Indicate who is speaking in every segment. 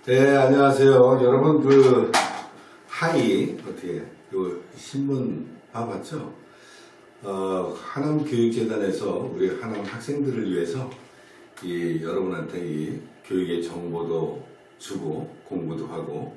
Speaker 1: 네, 안녕하세요. 여러분, 하이, 어떻게, 신문 봐봤죠? 하남교육재단에서 우리 하남 학생들을 위해서 여러분한테 이 교육의 정보도 주고, 공부도 하고,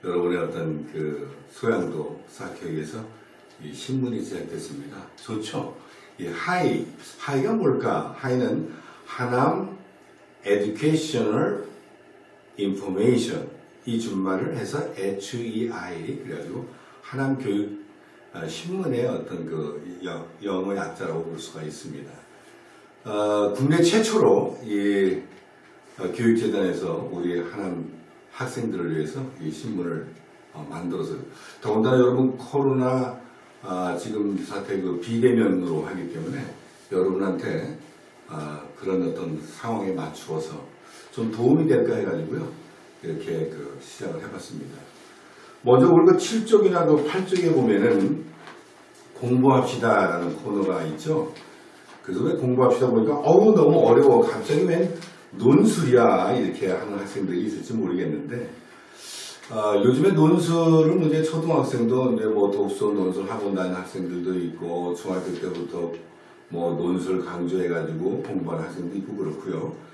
Speaker 1: 여러분의 어떤 소양도 쌓기 위해서 이 신문이 제작됐습니다. 좋죠? 이 하이가 뭘까? 하이는 하남 Educational Information, 이 준말을 해서 HEI, 그래가지고 하남교육 신문의 어떤 영어 약자라고 볼 수가 있습니다. 국내 최초로 이 교육재단에서 우리 하남 학생들을 위해서 이 신문을 만들어서, 더군다나 여러분 코로나 지금 사태 비대면으로 하기 때문에 여러분한테 그런 어떤 상황에 맞추어서 좀 도움이 될까 해가지고요, 이렇게 시작을 해봤습니다. 먼저 우리가 7쪽이나 8쪽에 보면은 공부합시다 라는 코너가 있죠. 그래서 왜 공부합시다 보니까 너무 어려워, 갑자기 웬 논술이야, 이렇게 하는 학생들이 있을지 모르겠는데, 요즘에 논술은 이제 초등학생도 이제 독서 논술 학원 다니는 학생들도 있고, 중학교 때부터 논술 강조해가지고 공부하는 학생도 있고 그렇고요.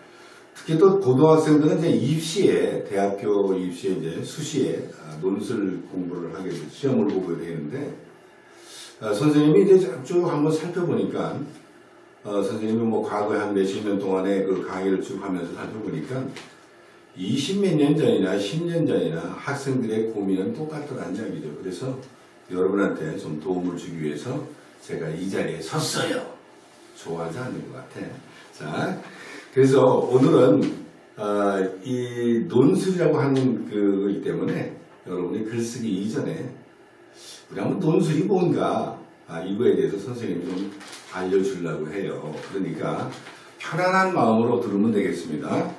Speaker 1: 특히 또 고등학생들은 이제 입시에, 대학교 입시에 이제 수시에 논술 공부를 하게 돼서 시험을 보게 되는데, 선생님이 이제 쭉 한번 살펴보니까, 선생님이 과거에 한 몇십 년 동안의 강의를 쭉 하면서 살펴보니까 20몇 년 전이나 10년 전이나 학생들의 고민은 똑같더라는 이야기죠. 그래서 여러분한테 좀 도움을 주기 위해서 제가 이 자리에 섰어요. 좋아하지 않는 것 같아. 자, 그래서 오늘은 이 논술이라고 하는 거기 때문에 여러분이 글쓰기 이전에 우리 한번 논술이 뭔가 이거에 대해서 선생님이 좀 알려주려고 해요. 그러니까 편안한 마음으로 들으면 되겠습니다.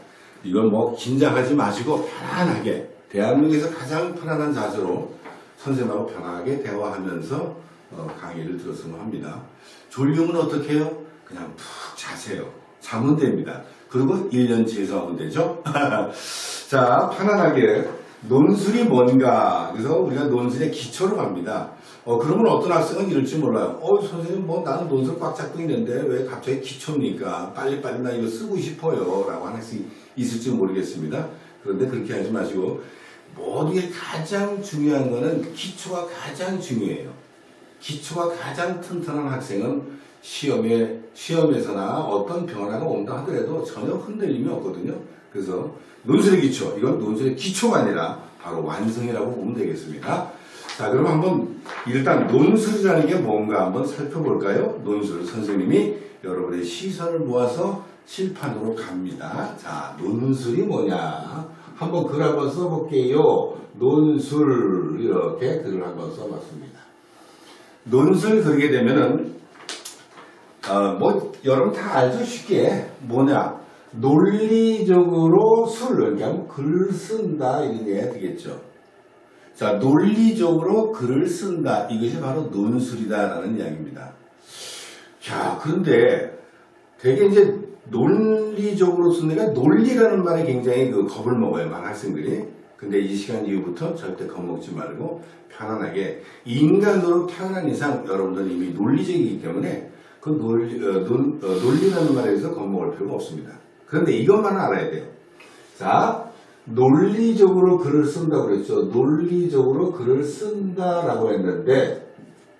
Speaker 1: 이건 긴장하지 마시고 편안하게, 대한민국에서 가장 편안한 자세로 선생님하고 편하게 대화하면서 강의를 들었으면 합니다. 졸리면 어떻게 해요? 그냥 푹 자세요. 자면 됩니다. 그리고 1년치에서 하면 되죠. 자, 편안하게 논술이 뭔가, 그래서 우리가 논술의 기초로 갑니다. 그러면 어떤 학생은 이럴지 몰라요. 선생님 나는 논술 꽉 잡고 있는데 왜 갑자기 기초입니까? 빨리빨리 나 이거 쓰고 싶어요 라고 하는 학생이 있을지 모르겠습니다. 그런데 그렇게 하지 마시고, 모두의 가장 중요한 거는 기초가 가장 중요해요. 기초가 가장 튼튼한 학생은 시험에서나 어떤 변화가 온다 하더라도 전혀 흔들림이 없거든요. 그래서 논술의 기초, 이건 논술의 기초가 아니라 바로 완성이라고 보면 되겠습니다. 자, 그럼 한번 일단 논술이라는 게 뭔가 한번 살펴볼까요? 논술, 선생님이 여러분의 시선을 모아서 칠판으로 갑니다. 자, 논술이 뭐냐? 한번 글 한번 써볼게요. 논술, 이렇게 글을 한번 써봤습니다. 논술 그리게 되면은 여러분 다 알죠? 쉽게 뭐냐? 논리적으로 그러니까 글 쓴다, 이런 얘기가 되겠죠. 자, 논리적으로 글을 쓴다, 이것이 바로 논술이다라는 이야기입니다. 자, 그런데 되게 이제 논리적으로 쓴다니까, 논리라는 말에 굉장히 겁을 먹어요, 많은 학생들이. 근데 이 시간 이후부터 절대 겁먹지 말고 편안하게, 인간으로 태어난 이상 여러분들은 이미 논리적이기 때문에 논리라는 말에 대해서 겁먹을 필요가 없습니다. 그런데 이것만 알아야 돼요. 자, 논리적으로 글을 쓴다고 그랬죠. 논리적으로 글을 쓴다라고 했는데,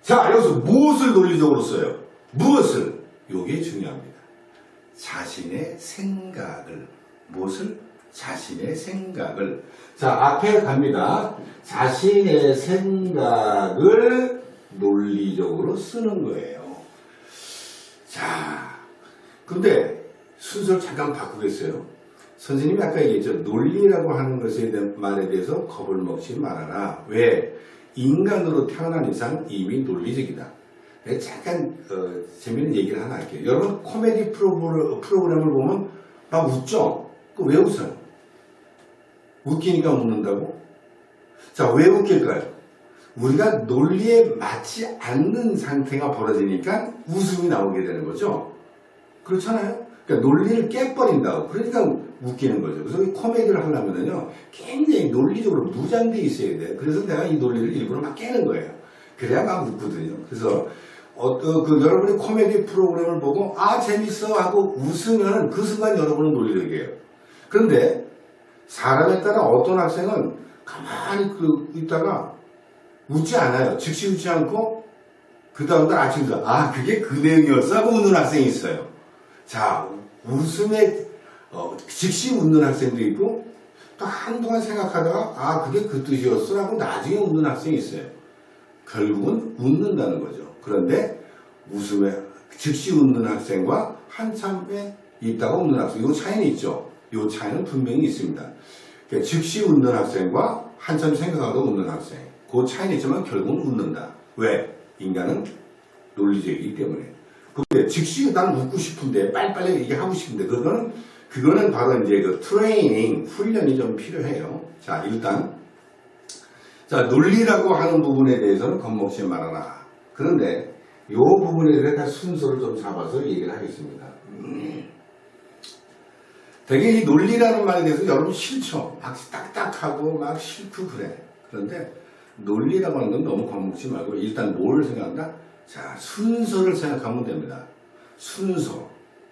Speaker 1: 자, 여기서 무엇을 논리적으로 써요? 무엇을? 이게 중요합니다. 자신의 생각을. 무엇을? 자신의 생각을. 자, 앞에 갑니다. 자신의 생각을 논리적으로 쓰는 거예요. 자, 근데 순서를 잠깐 바꾸겠어요. 선생님이 아까 얘기했죠. 논리라고 하는 것에 대한 말에 대해서 겁을 먹지 말아라. 왜? 인간으로 태어난 이상 이미 논리적이다. 잠깐 재미있는 얘기를 하나 할게요. 여러분 코미디 프로그램을 보면 막 웃죠? 왜 웃어요? 웃기니까 웃는다고? 자, 왜 웃길까요? 우리가 논리에 맞지 않는 상태가 벌어지니까 웃음이 나오게 되는 거죠. 그렇잖아요? 그러니까 논리를 깨버린다고. 그러니까 웃기는 거죠. 그래서 이 코미디를 하려면요, 굉장히 논리적으로 무장돼 있어야 돼. 그래서 내가 이 논리를 일부러 막 깨는 거예요. 그래야 막 웃거든요. 그래서 여러분이 코미디 프로그램을 보고 재밌어 하고 웃으면 그 순간 여러분은 논리적이에요. 그런데 사람에 따라 어떤 학생은 가만히 있다가 웃지 않아요. 즉시 웃지 않고 그 다음날 아침에 그게 그 내용이었어 하고 웃는 학생이 있어요. 자, 웃음에 즉시 웃는 학생도 있고 또 한동안 생각하다가 그게 그 뜻이었어 하고 나중에 웃는 학생이 있어요. 결국은 웃는다는 거죠. 그런데 웃음에 즉시 웃는 학생과 한참에 있다가 웃는 학생, 이 차이는 있죠. 이 차이는 분명히 있습니다. 그러니까 즉시 웃는 학생과 한참 생각하다 웃는 학생, 그 차이는 있지만 결국은 웃는다. 왜? 인간은 논리적이기 때문에. 근데 즉시 난 웃고 싶은데 빨리빨리 이게 하고 싶은데 그거는 바로 이제 그 트레이닝, 훈련이 좀 필요해요. 자, 일단 논리라고 하는 부분에 대해서는 겁먹지 말아라. 그런데 이 부분에 대해서 순서를 좀 잡아서 얘기를 하겠습니다. 되게 이 논리라는 말에 대해서 여러분 싫죠. 막 딱딱하고 막 싫고 그래. 그런데 논리라고 하는 건 너무 겁먹지 말고 일단 뭘 생각한다? 자, 순서를 생각하면 됩니다. 순서.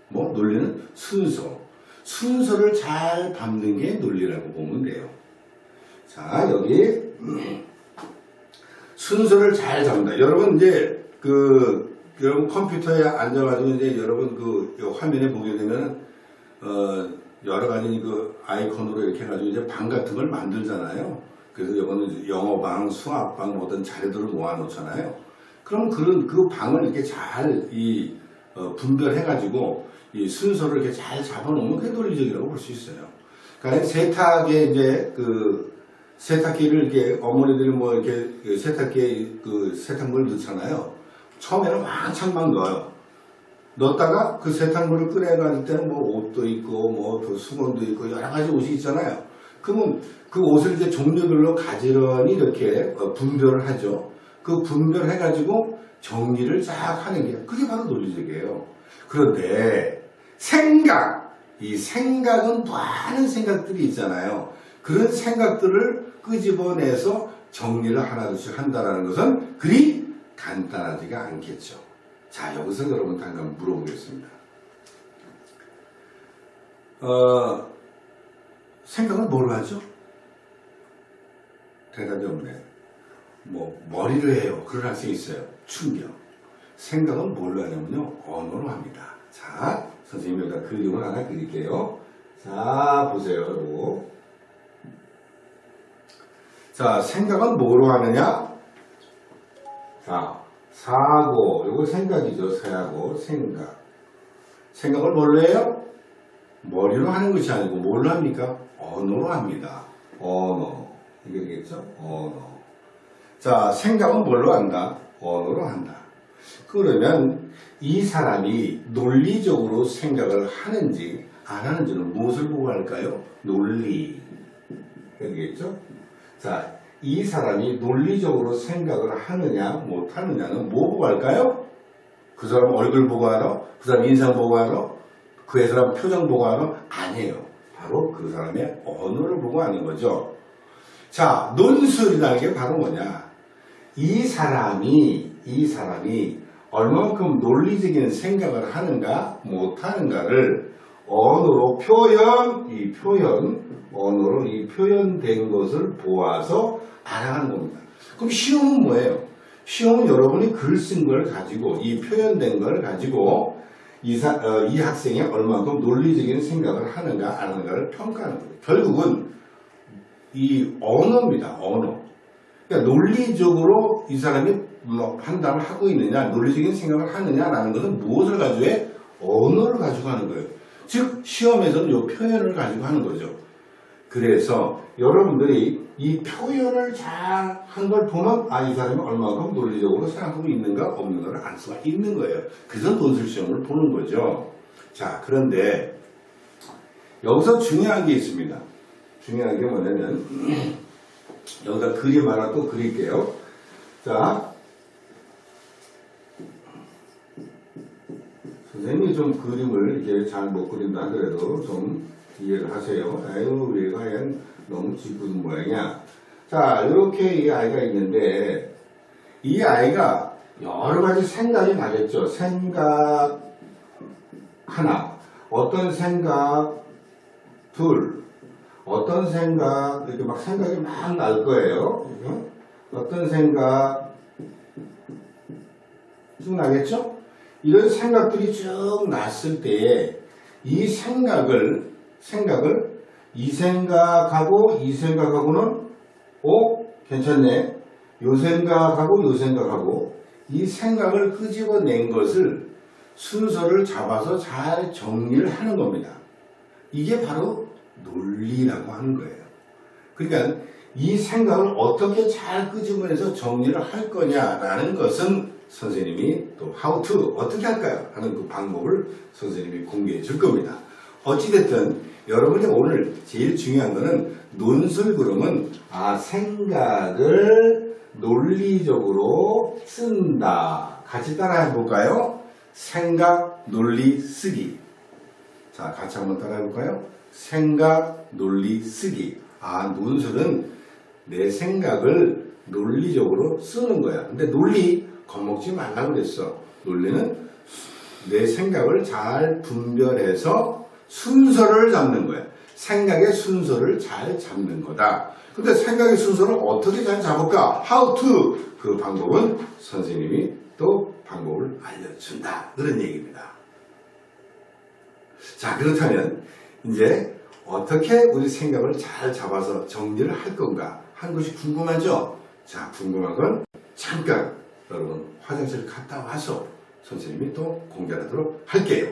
Speaker 1: 논리는 순서. 순서를 잘 밟는 게 논리라고 보면 돼요. 자, 여기 순서를 잘 잡는다. 여러분 이제 여러분 컴퓨터에 앉아가지고 이제 여러분 화면에 보게 되면 여러 가지 아이콘으로 이렇게 해가지고 이제 방 같은 걸 만들잖아요. 그래서 이거는 영어방, 수학방 어떤 자료들을 모아놓잖아요. 그럼 그 방을 이렇게 잘 분별해가지고 이 순서를 이렇게 잘 잡아놓으면 그게 논리적이라고 볼 수 있어요. 그러니까 세탁에 이제 세탁기를 이렇게 어머니들이 이렇게 세탁기에 세탁물을 넣잖아요. 처음에는 왕창 막 넣어요. 넣었다가 그 세탁물을 꺼내갈 때는 옷도 있고 수건도 있고 여러 가지 옷이 있잖아요. 그러면 그 옷을 이제 종류별로 가지런히 이렇게 분별을 하죠. 그 분별해가지고 정리를 쫙 하는 게 그게 바로 논리적이에요. 그런데 이 생각은 많은 생각들이 있잖아요. 그런 생각들을 끄집어내서 정리를 하나둘씩 한다는 것은 그리 간단하지가 않겠죠. 자, 여기서 여러분한테 한번 물어보겠습니다. 생각은 뭘 하죠? 대답이 없네. 머리로 해요. 그런 학생이 있어요. 충격. 생각은 뭘로 하냐면요, 언어로 합니다. 자, 선생님이 여기다 그림을 하나 그릴게요. 자, 보세요. 요거. 자, 생각은 뭐로 하느냐? 자, 사고. 요거 생각이죠. 사고, 생각. 생각을 뭘로 해요? 머리로 하는 것이 아니고 뭘로 합니까? 언어로 합니다. 언어. 이게 되겠죠? 언어. 자, 생각은 뭘로 한다? 언어로 한다. 그러면 이 사람이 논리적으로 생각을 하는지 안 하는지는 무엇을 보고 할까요? 논리. 되겠죠? 자, 이 사람이 논리적으로 생각을 하느냐 못 하느냐는 뭐 보고 할까요? 그 사람 얼굴 보고 하나? 그 사람 인상 보고 하나? 그 사람 표정 보고 하나? 아니에요. 바로 그 사람의 언어를 보고 하는 거죠. 자, 논술이라는 게 바로 뭐냐? 이 사람이 얼만큼 논리적인 생각을 하는가 못하는가를 언어로 언어로 이 표현된 것을 보아서 알아가는 겁니다. 그럼 시험은 뭐예요? 시험은 여러분이 글 쓴 걸 가지고 이 표현된 걸 가지고 이 학생이 얼만큼 논리적인 생각을 하는가 안 하는가를 평가하는 거예요. 결국은 이 언어입니다. 언어. 그러니까 논리적으로 이 사람이 판단을 하고 있느냐, 논리적인 생각을 하느냐라는 것은 무엇을 가지고 해? 언어를 가지고 하는 거예요. 즉 시험에서는 이 표현을 가지고 하는 거죠. 그래서 여러분들이 이 표현을 잘 한 걸 보면 이 사람이 얼마만큼 논리적으로 생각하고 있는가 없는가를 알 수가 있는 거예요. 그래서 논술 시험을 보는 거죠. 자, 그런데 여기서 중요한 게 있습니다. 중요한 게 뭐냐면 여기다 그림 하나 또 그릴게요. 자, 선생님이 좀 그림을 이렇게 잘 못 그린다 하더라도 좀 이해를 하세요. 아유, 얘가 너무 찌푸른 모양이야. 자, 이렇게 이 아이가 있는데, 이 아이가 여러 가지 생각이 나겠죠. 생각 하나, 어떤 생각 둘, 어떤 생각, 이렇게 막 생각이 막 날 거예요. 어떤 생각 쭉 나겠죠? 이런 생각들이 쭉 났을 때에 이 생각을 이 생각하고 이 생각하고는 괜찮네. 요 생각하고 요 생각하고 이 생각을 끄집어낸 것을 순서를 잡아서 잘 정리를 하는 겁니다. 이게 바로 논리라고 하는 거예요. 그러니까 이 생각을 어떻게 잘 끄집어내서 정리를 할 거냐라는 것은 선생님이 또 how to 어떻게 할까요? 하는 그 방법을 선생님이 공개해 줄 겁니다. 어찌됐든 여러분이 오늘 제일 중요한 거는 논술 그러면 생각을 논리적으로 쓴다. 같이 따라해 볼까요? 생각, 논리, 쓰기. 자, 같이 한번 따라해 볼까요? 생각, 논리, 쓰기. 논술은 내 생각을 논리적으로 쓰는 거야. 근데 논리 겁먹지 말라고 그랬어. 논리는 내 생각을 잘 분별해서 순서를 잡는 거야. 생각의 순서를 잘 잡는 거다. 근데 생각의 순서를 어떻게 잘 잡을까? How to! 그 방법은 선생님이 또 방법을 알려준다. 그런 얘기입니다. 자, 그렇다면 이제 어떻게 우리 생각을 잘 잡아서 정리를 할 건가 하는 것이 궁금하죠? 자, 궁금한 건 잠깐 여러분 화장실 갔다 와서 선생님이 또 공개하도록 할게요.